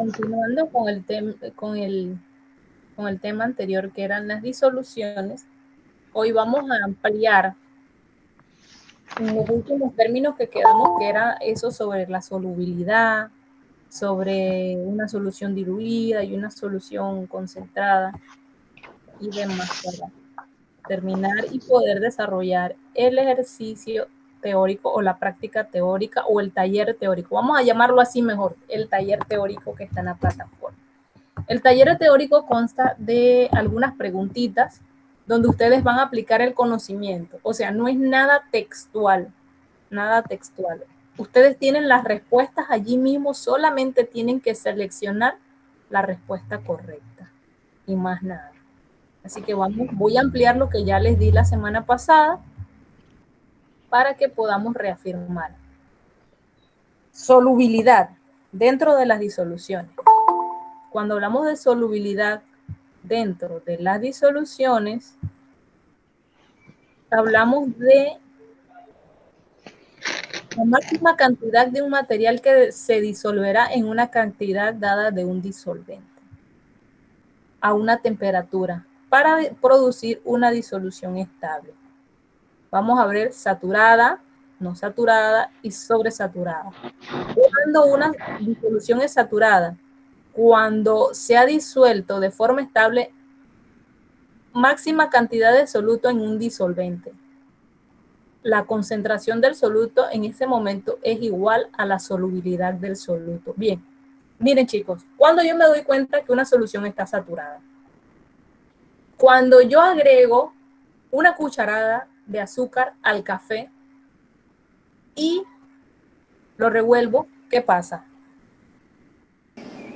continuando con el tema anterior, que eran las disoluciones, hoy vamos a ampliar en los últimos términos que quedamos, que era eso sobre la solubilidad, sobre una solución diluida y una solución concentrada y demás, para terminar y poder desarrollar el ejercicio teórico o la práctica teórica o el taller teórico. Vamos a llamarlo así mejor, el taller teórico que está en la plataforma. El taller teórico consta de algunas preguntitas donde ustedes van a aplicar el conocimiento. O sea, no es nada textual, nada textual. Ustedes tienen las respuestas allí mismo, solamente tienen que seleccionar la respuesta correcta y más nada. Así que voy a ampliar lo que ya les di la semana pasada para que podamos reafirmar. Solubilidad dentro de las disoluciones. Cuando hablamos de solubilidad dentro de las disoluciones, hablamos de la máxima cantidad de un material que se disolverá en una cantidad dada de un disolvente a una temperatura para producir una disolución estable. Vamos a ver saturada, no saturada y sobresaturada. Cuando una disolución es saturada, cuando se ha disuelto de forma estable máxima cantidad de soluto en un disolvente. La concentración del soluto en ese momento es igual a la solubilidad del soluto. Bien, miren chicos, cuando yo me doy cuenta que una solución está saturada, cuando yo agrego una cucharada de azúcar al café y lo revuelvo, ¿qué pasa?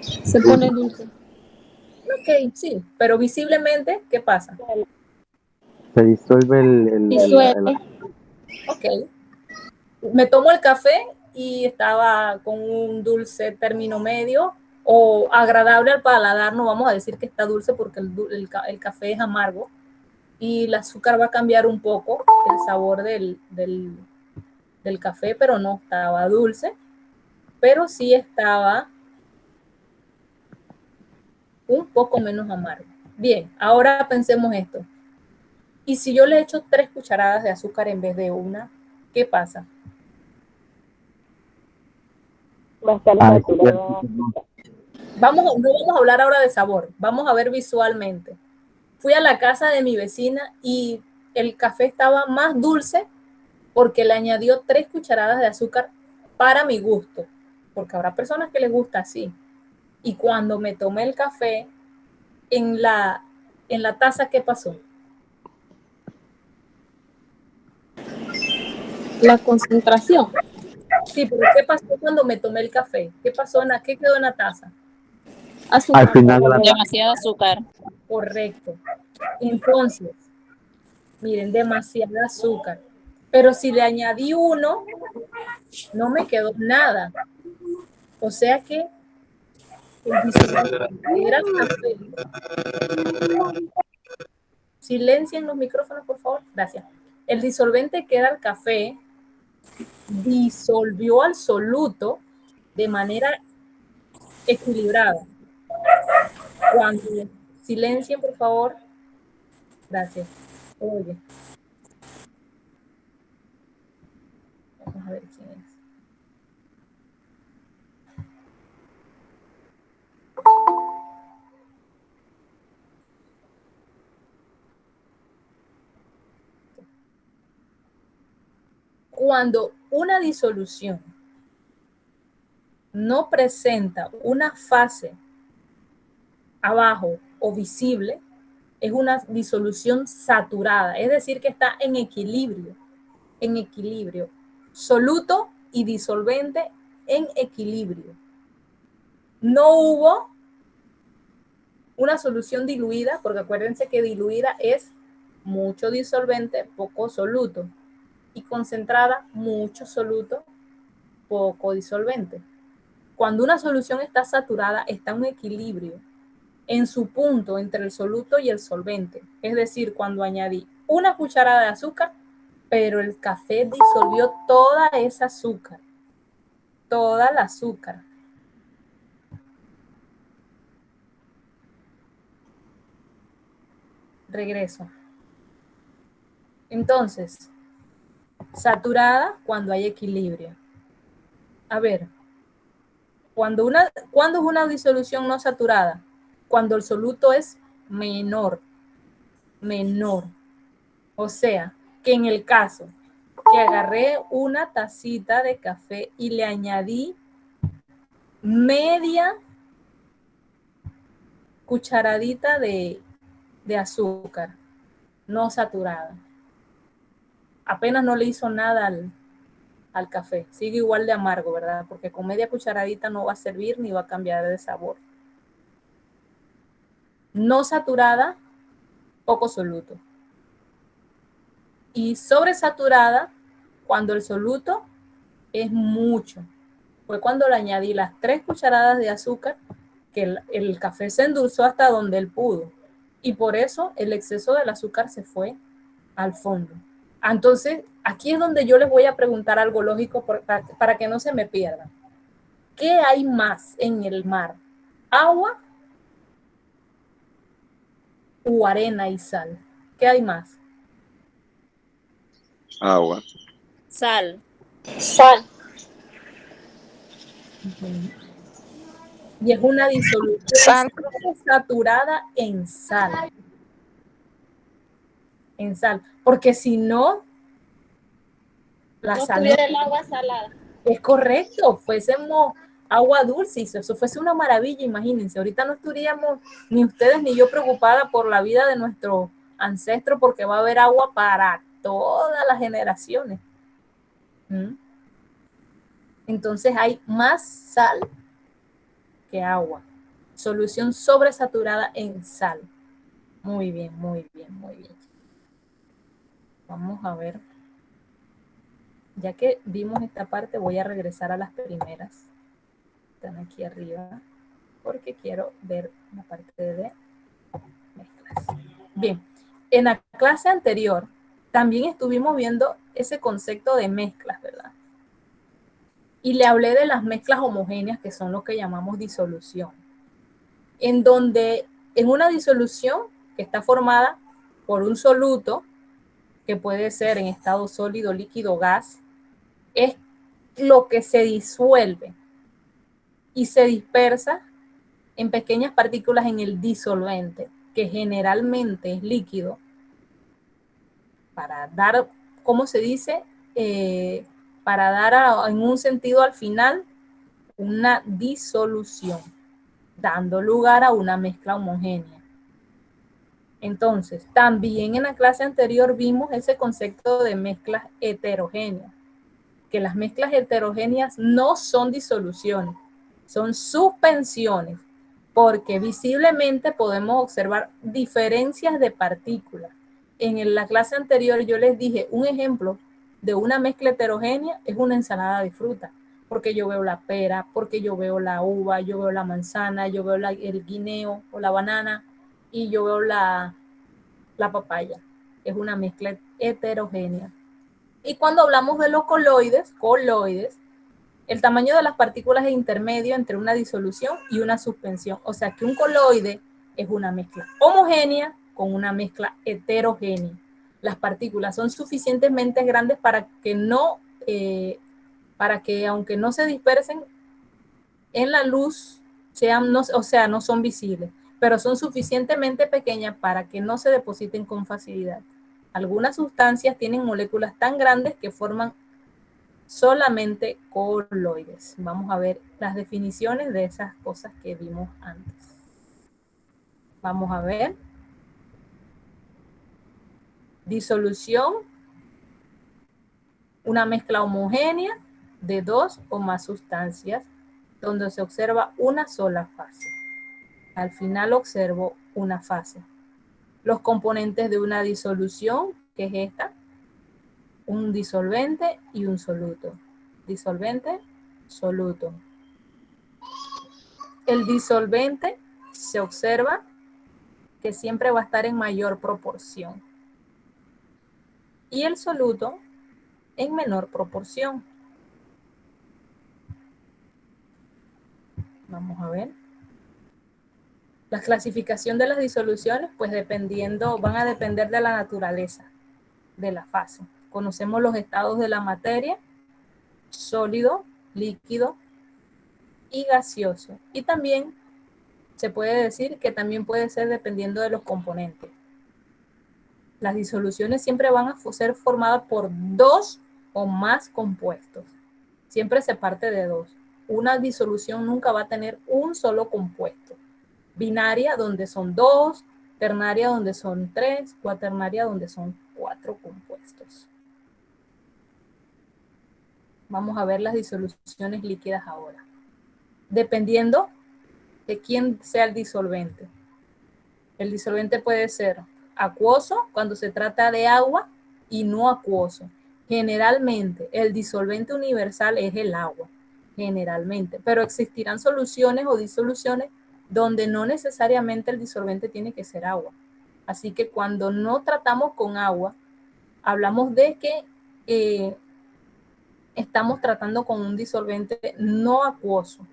Se pone dulce. Ok, sí, pero visiblemente, ¿qué pasa? Se disuelve Disuelve. Ok, me tomo el café y estaba con un dulce término medio o agradable al paladar, no vamos a decir que está dulce porque el café es amargo y el azúcar va a cambiar un poco el sabor del café, pero no estaba dulce, pero sí estaba un poco menos amargo. Bien, ahora pensemos esto. Y si yo le echo 3 cucharadas de azúcar en vez de una, ¿qué pasa? Va a estar saturado. No vamos a hablar ahora de sabor, vamos a ver visualmente. Fui a la casa de mi vecina y el café estaba más dulce porque le añadió 3 cucharadas de azúcar para mi gusto, porque habrá personas que les gusta así. Y cuando me tomé el café, en la taza, ¿qué pasó? La concentración. Sí, pero ¿qué pasó cuando me tomé el café? ¿Qué pasó? ¿Qué quedó en la taza? Azúcar. Al final de la Demasiado azúcar. Correcto. Entonces, miren, demasiada azúcar. Pero si le añadí 1, no me quedó nada. O sea que el disolvente era el café. Silencien los micrófonos, por favor. Gracias. El disolvente que era el café disolvió al soluto de manera equilibrada. Cuando silencien, por favor. Gracias. Oye. Vamos a ver quién es. Cuando una disolución no presenta una fase abajo o visible, es una disolución saturada, es decir, que está en equilibrio, soluto y disolvente en equilibrio. No hubo una solución diluida, porque acuérdense que diluida es mucho disolvente, poco soluto, y concentrada, mucho soluto, poco disolvente. Cuando una solución está saturada, está en un equilibrio en su punto entre el soluto y el solvente. Es decir, cuando añadí una cucharada de azúcar, pero el café disolvió toda esa azúcar, toda la azúcar. regreso. Entonces, saturada cuando hay equilibrio. A ver, ¿cuándo es una disolución no saturada? Cuando el soluto es menor. O sea, que en el caso que agarré una tacita de café y le añadí media cucharadita de azúcar no saturada. Apenas no le hizo nada al café. Sigue igual de amargo, ¿verdad? Porque con media cucharadita no va a servir ni va a cambiar de sabor. No saturada, poco soluto. Y sobresaturada, cuando el soluto es mucho. Fue cuando le añadí las 3 cucharadas de azúcar que el café se endulzó hasta donde él pudo. Y por eso el exceso del azúcar se fue al fondo. Entonces, aquí es donde yo les voy a preguntar algo lógico para que no se me pierdan. ¿Qué hay más en el mar? ¿Agua o arena y sal? ¿Qué hay más? Agua. Sal. Sal. Y es una disolución saturada en sal. En sal. Porque si no, la No sal tuviera el agua salada. es correcto, fuésemos agua dulce, y eso fuese una maravilla, imagínense. Ahorita no estaríamos ni ustedes ni yo preocupada por la vida de nuestro ancestro, porque va a haber agua para todas las generaciones. Entonces hay más sal que agua. Solución sobresaturada en sal. Muy bien, muy bien, muy bien. Vamos a ver. Ya que vimos esta parte, voy a regresar a las primeras. Están aquí arriba, porque quiero ver la parte de mezclas. Bien, en la clase anterior también estuvimos viendo ese concepto de mezclas, ¿verdad? Y le hablé de las mezclas homogéneas, que son lo que llamamos disolución. En donde en una disolución que está formada por un soluto, que puede ser en estado sólido, líquido, gas, es lo que se disuelve y se dispersa en pequeñas partículas en el disolvente, que generalmente es líquido, para dar, ¿cómo se dice? Para dar en un sentido al final una disolución, dando lugar a una mezcla homogénea. Entonces, también en la clase anterior vimos ese concepto de mezclas heterogéneas, que las mezclas heterogéneas no son disoluciones, son suspensiones, porque visiblemente podemos observar diferencias de partículas. En la clase anterior yo les dije un ejemplo de una mezcla heterogénea es una ensalada de fruta, porque yo veo la pera, porque yo veo la uva, yo veo la manzana, yo veo el guineo o la banana, y yo veo la papaya. Es una mezcla heterogénea. Y cuando hablamos de los coloides, el tamaño de las partículas es intermedio entre una disolución y una suspensión. O sea que un coloide es una mezcla homogénea con una mezcla heterogénea. Las partículas son suficientemente grandes para que aunque no se dispersen en la luz, no son visibles, pero son suficientemente pequeñas para que no se depositen con facilidad. Algunas sustancias tienen moléculas tan grandes que forman solamente coloides. Vamos a ver las definiciones de esas cosas que vimos antes. Vamos a ver. Disolución, una mezcla homogénea de 2 o más sustancias donde se observa una sola fase. Al final observo una fase. Los componentes de una disolución, que es esta, un disolvente y un soluto. Disolvente, soluto. El disolvente se observa que siempre va a estar en mayor proporción y el soluto en menor proporción. Vamos a ver. La clasificación de las disoluciones, pues van a depender de la naturaleza de la fase. Conocemos los estados de la materia: sólido, líquido y gaseoso. Y también se puede decir que también puede ser dependiendo de los componentes. Las disoluciones siempre van a ser formadas por dos o más compuestos. Siempre se parte de dos. Una disolución nunca va a tener un solo compuesto. Binaria, donde son dos; ternaria, donde son tres; cuaternaria, donde son cuatro compuestos. Vamos a ver las disoluciones líquidas ahora. Dependiendo de quién sea el disolvente. El disolvente puede ser acuoso cuando se trata de agua y no acuoso. Generalmente, el disolvente universal es el agua, generalmente, pero existirán soluciones o disoluciones donde no necesariamente el disolvente tiene que ser agua. Así que cuando no tratamos con agua, hablamos de que estamos tratando con un disolvente no acuoso.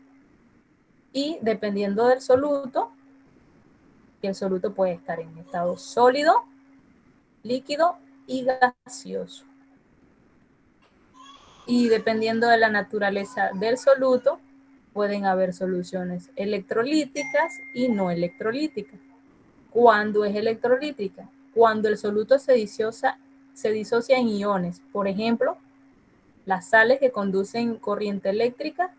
Y dependiendo del soluto, el soluto puede estar en estado sólido, líquido y gaseoso. Y dependiendo de la naturaleza del soluto, pueden haber soluciones electrolíticas y no electrolíticas. ¿Cuándo es electrolítica? Cuando el soluto se disocia en iones. Por ejemplo, las sales que conducen corriente eléctrica.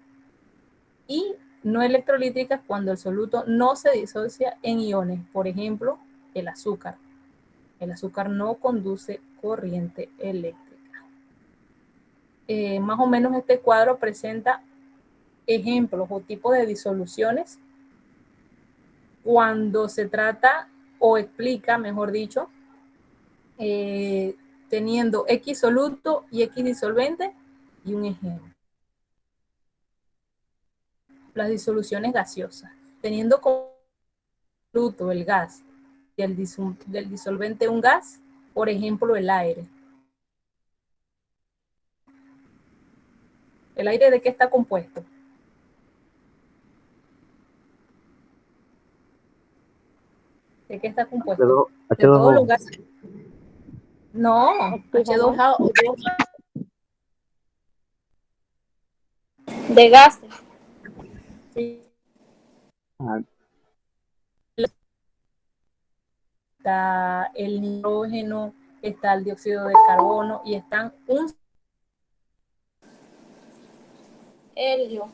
Y no electrolíticas cuando el soluto no se disocia en iones. Por ejemplo, el azúcar. El azúcar no conduce corriente eléctrica. Más o menos este cuadro presenta ejemplos o tipos de disoluciones cuando se trata o explica, mejor dicho, teniendo X soluto y X disolvente, y un ejemplo. Las disoluciones gaseosas, teniendo como soluto el gas y del disolvente un gas, por ejemplo, el aire. ¿El aire de qué está compuesto? ¿De qué está compuesto? H2O. De todos los gases. No, H2O. De gases. Sí. Ah, Está el nitrógeno, está el dióxido de carbono y están Helio.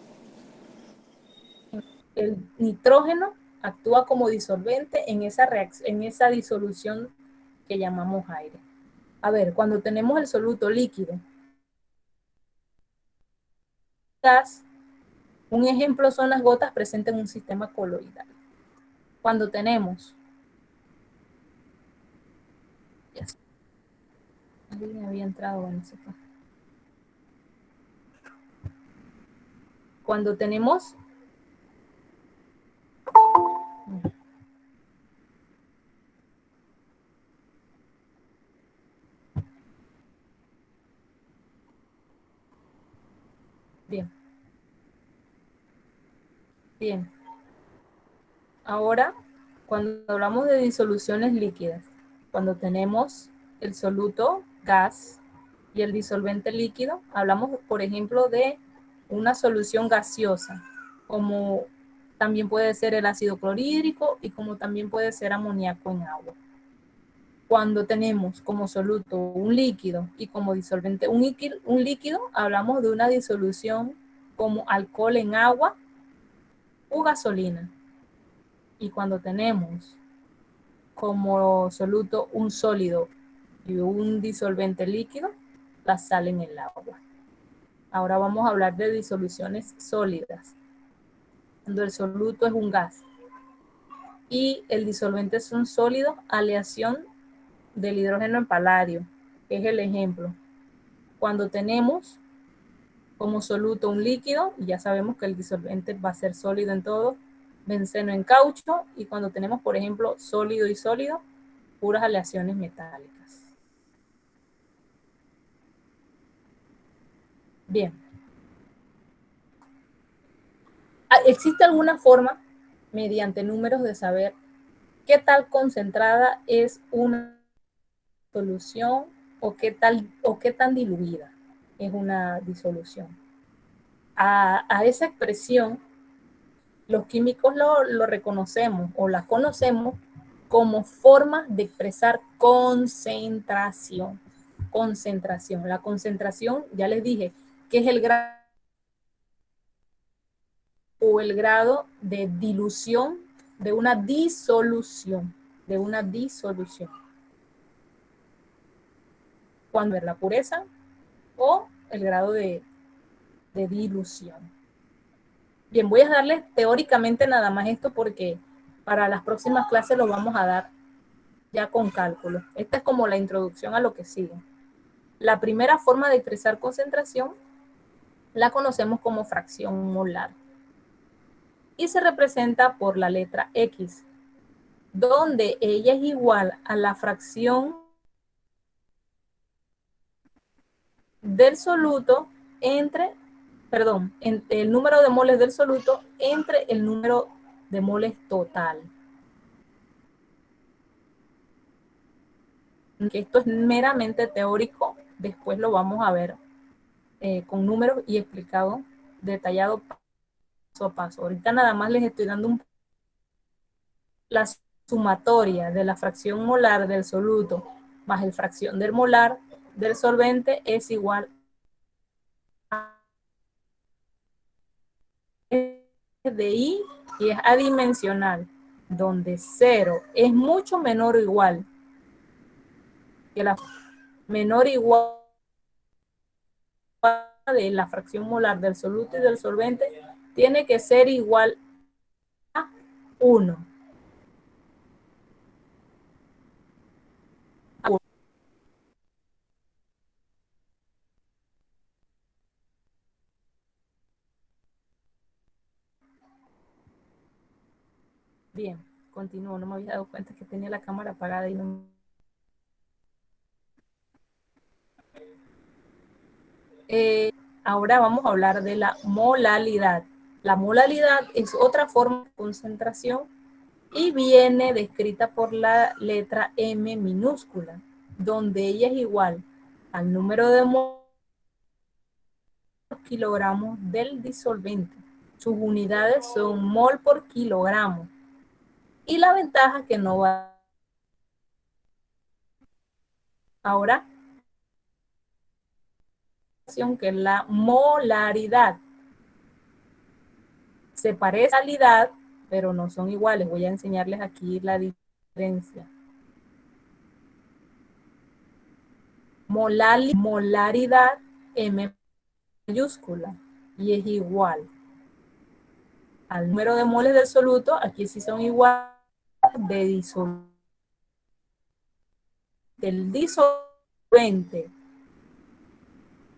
el nitrógeno actúa como disolvente en esa disolución que llamamos aire. A ver, cuando tenemos el soluto líquido, gas, un ejemplo son las gotas presentes en un sistema coloidal. Cuando tenemos, alguien había entrado en ese. Cuando tenemos bien. Bien. Ahora, cuando hablamos de disoluciones líquidas, cuando tenemos el soluto gas y el disolvente líquido, hablamos, por ejemplo, de una solución gaseosa, como también puede ser el ácido clorhídrico y como también puede ser amoníaco en agua. Cuando tenemos como soluto un líquido y como disolvente un líquido, hablamos de una disolución como alcohol en agua o gasolina. Y cuando tenemos como soluto un sólido y un disolvente líquido, la sal en el agua. Ahora vamos a hablar de disoluciones sólidas. Cuando el soluto es un gas y el disolvente es un sólido, aleación del hidrógeno en paladio, es el ejemplo. Cuando tenemos como soluto un líquido, y ya sabemos que el disolvente va a ser sólido en todo, benceno en caucho, y cuando tenemos, por ejemplo, sólido y sólido, puras aleaciones metálicas. Bien. ¿Existe alguna forma mediante números de saber qué tal concentrada es una solución o qué tan diluida es una disolución. A esa expresión los químicos lo reconocemos o la conocemos como formas de expresar concentración. Concentración. La concentración, ya les dije, que es el grado o el grado de dilución de una disolución. Cuando ver la pureza o el grado de dilución. Bien, voy a darles teóricamente nada más esto porque para las próximas clases lo vamos a dar ya con cálculo. Esta es como la introducción a lo que sigue. La primera forma de expresar concentración la conocemos como fracción molar y se representa por la letra X, donde ella es igual a la fracción del soluto entre el número de moles del soluto entre el número de moles total. Que esto es meramente teórico, después lo vamos a ver con números y explicado, detallado paso a paso. Ahorita nada más les estoy dando la sumatoria de la fracción molar del soluto más el fracción del molar del solvente es igual a de I y es adimensional, donde 0 es mucho menor o igual que la menor o igual de la fracción molar del soluto y del solvente, tiene que ser igual a 1. Bien, continúo, no me había dado cuenta que tenía la cámara apagada y no. Ahora vamos a hablar de la molalidad. La molalidad es otra forma de concentración y viene descrita por la letra M minúscula, donde ella es igual al número de kilogramos del disolvente. Sus unidades son mol por kilogramo. Y la ventaja que no va. Ahora, que es la molaridad. Se parece a la molalidad, pero no son iguales. Voy a enseñarles aquí la diferencia. Molaridad M mayúscula y es igual al número de moles del soluto. Aquí sí son iguales de del disolvente.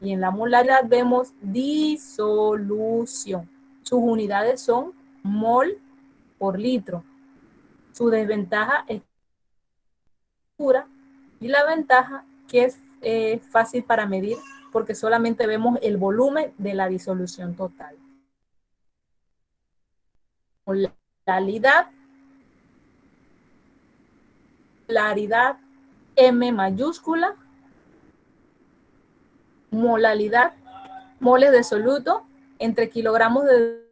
Y en la molaridad vemos disolución. Sus unidades son mol por litro. Su desventaja es pura y la ventaja que es fácil para medir porque solamente vemos el volumen de la disolución total. Molaridad M mayúscula, molaridad, moles de soluto entre kilogramos de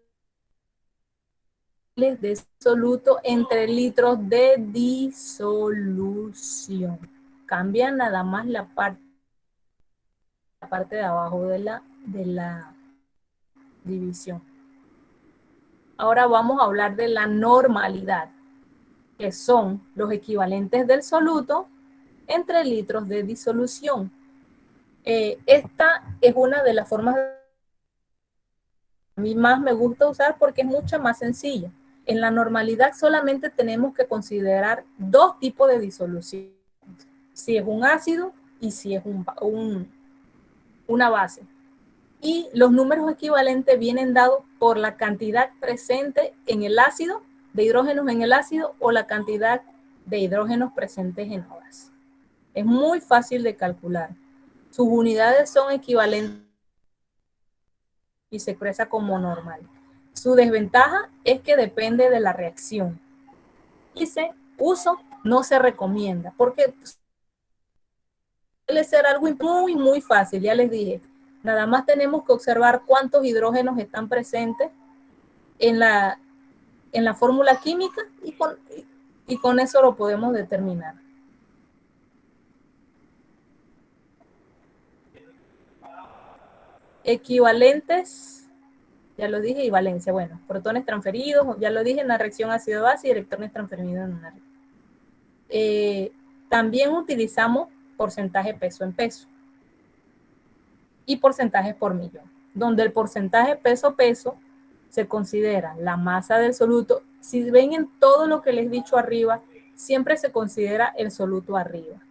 soluto entre litros de disolución. Cambia nada más la parte de abajo de la división. Ahora vamos a hablar de la normalidad, que son los equivalentes del soluto entre litros de disolución. Esta es una de las formas que a mí más me gusta usar porque es mucho más sencilla. En la normalidad solamente tenemos que considerar dos tipos de disolución. Si es un ácido y si es una base. Y los números equivalentes vienen dados por la cantidad presente en el ácido, de hidrógenos en el ácido, o la cantidad de hidrógenos presentes en la base. Es muy fácil de calcular. Sus unidades son equivalentes y se expresa como normal. Su desventaja es que depende de la reacción. Dice, uso no se recomienda, porque suele ser algo muy fácil, ya les dije. Nada más tenemos que observar cuántos hidrógenos están presentes en la fórmula química y con eso lo podemos determinar. Equivalentes, ya lo dije, y valencia. Bueno, protones transferidos, ya lo dije, en la reacción ácido-base y electrones transferidos en una reacción. También utilizamos porcentaje peso en peso y porcentaje por millón, donde el porcentaje peso-peso se considera la masa del soluto. Si ven en todo lo que les he dicho arriba, siempre se considera el soluto arriba.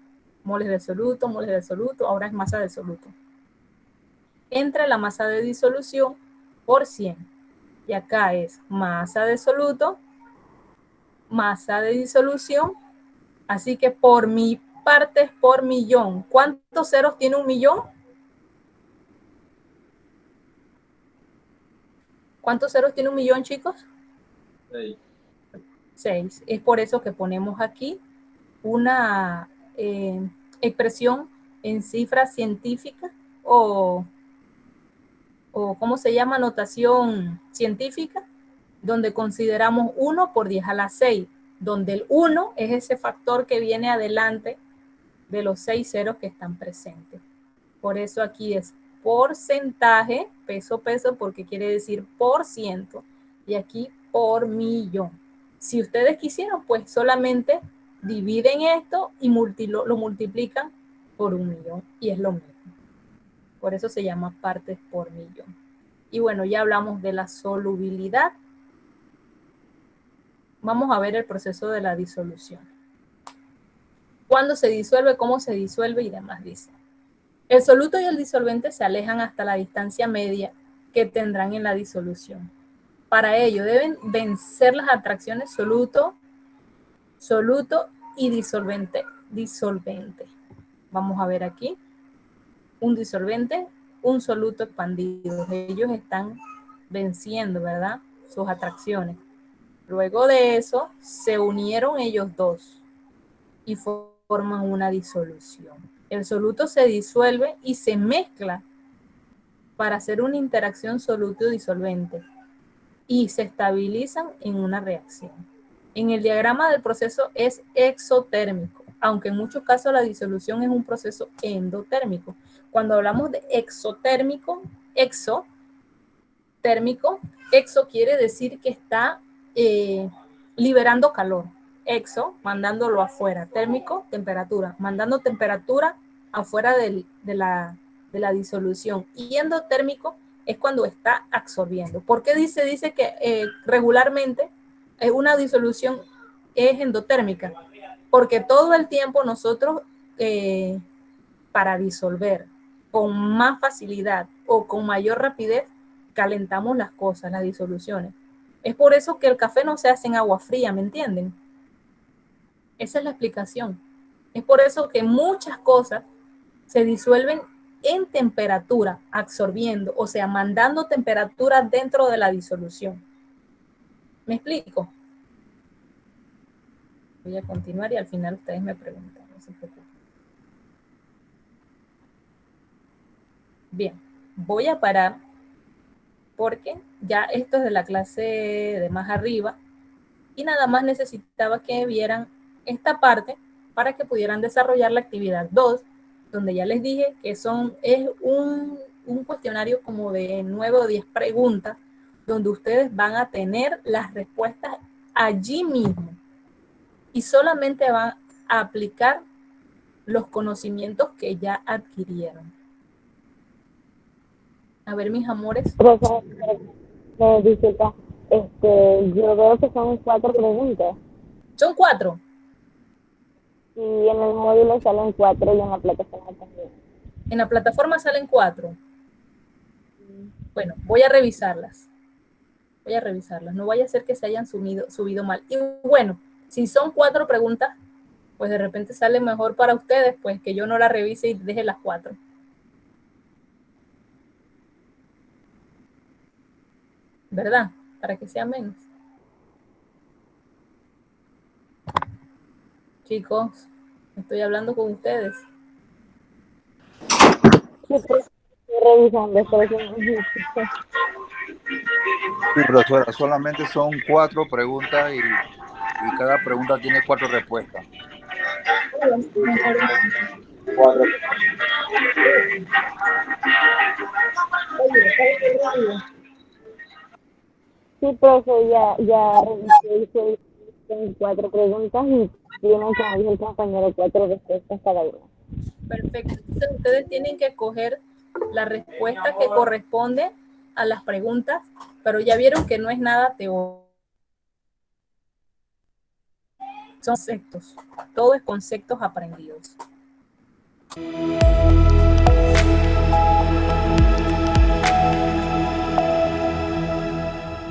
Moles del soluto, ahora es masa del soluto. Entre la masa de disolución por 100. Y acá es masa de soluto, masa de disolución. Así que por mi partes por millón. ¿Cuántos ceros tiene un millón? ¿Cuántos ceros tiene un millón, chicos? 6. 6. Es por eso que ponemos aquí una expresión en cifra científica o ¿cómo se llama? Notación científica, donde consideramos 1 por 10 a la 6, donde el 1 es ese factor que viene adelante de los 6 ceros que están presentes. Por eso aquí es porcentaje, peso, porque quiere decir por ciento, y aquí por millón. Si ustedes quisieran, pues solamente dividen esto y lo multiplican por 1.000.000, y es lo mismo. Por eso se llama partes por millón. Y bueno, ya hablamos de la solubilidad. Vamos a ver el proceso de la disolución. ¿Cuándo se disuelve? ¿Cómo se disuelve? Y demás dice. El soluto y el disolvente se alejan hasta la distancia media que tendrán en la disolución. Para ello deben vencer las atracciones soluto y disolvente. Vamos a ver aquí. Un disolvente, un soluto expandido. Ellos están venciendo, ¿verdad? Sus atracciones. Luego de eso, se unieron ellos dos y forman una disolución. El soluto se disuelve y se mezcla para hacer una interacción soluto-disolvente y se estabilizan en una reacción. En el diagrama del proceso es exotérmico, aunque en muchos casos la disolución es un proceso endotérmico. Cuando hablamos de exotérmico, exo quiere decir que está liberando calor. Exo, mandándolo afuera. Térmico, temperatura. Mandando temperatura afuera de la disolución. Y endotérmico es cuando está absorbiendo. ¿Por qué dice que regularmente una disolución es endotérmica? Porque todo el tiempo nosotros, para disolver con más facilidad o con mayor rapidez, calentamos las cosas, las disoluciones. Es por eso que el café no se hace en agua fría, ¿me entienden? Esa es la explicación. Es por eso que muchas cosas se disuelven en temperatura, absorbiendo, o sea, mandando temperatura dentro de la disolución. ¿Me explico? Voy a continuar y al final ustedes me preguntan, no se preocupen. Bien, voy a parar porque ya esto es de la clase de más arriba y nada más necesitaba que vieran esta parte para que pudieran desarrollar la actividad 2, donde ya les dije que es un cuestionario como de 9 o 10 preguntas, donde ustedes van a tener las respuestas allí mismo y solamente van a aplicar los conocimientos que ya adquirieron. A ver, mis amores. Profesor, disculpa, yo veo que son 4 preguntas. Son 4. Y en el módulo salen 4 y en la plataforma también. En la plataforma salen 4. Bueno, voy a revisarlas. No vaya a ser que se hayan subido mal. Y bueno, si son 4 preguntas, pues de repente sale mejor para ustedes, pues que yo no la revise y deje las 4. ¿Verdad? para que sea menos. Chicos, estoy hablando con ustedes. Sí, pero estoy revisando, por eso no dijiste. Sí, profesora, solamente son 4 preguntas y cada pregunta tiene 4 respuestas. Sí, profe, ya revisé, son 4 preguntas y tienen, como dijo el compañero, 4 respuestas cada una. Perfecto. Entonces ustedes tienen que escoger la respuesta que corresponde a las preguntas, pero ya vieron que no es nada teórico. Son conceptos, todo es conceptos aprendidos.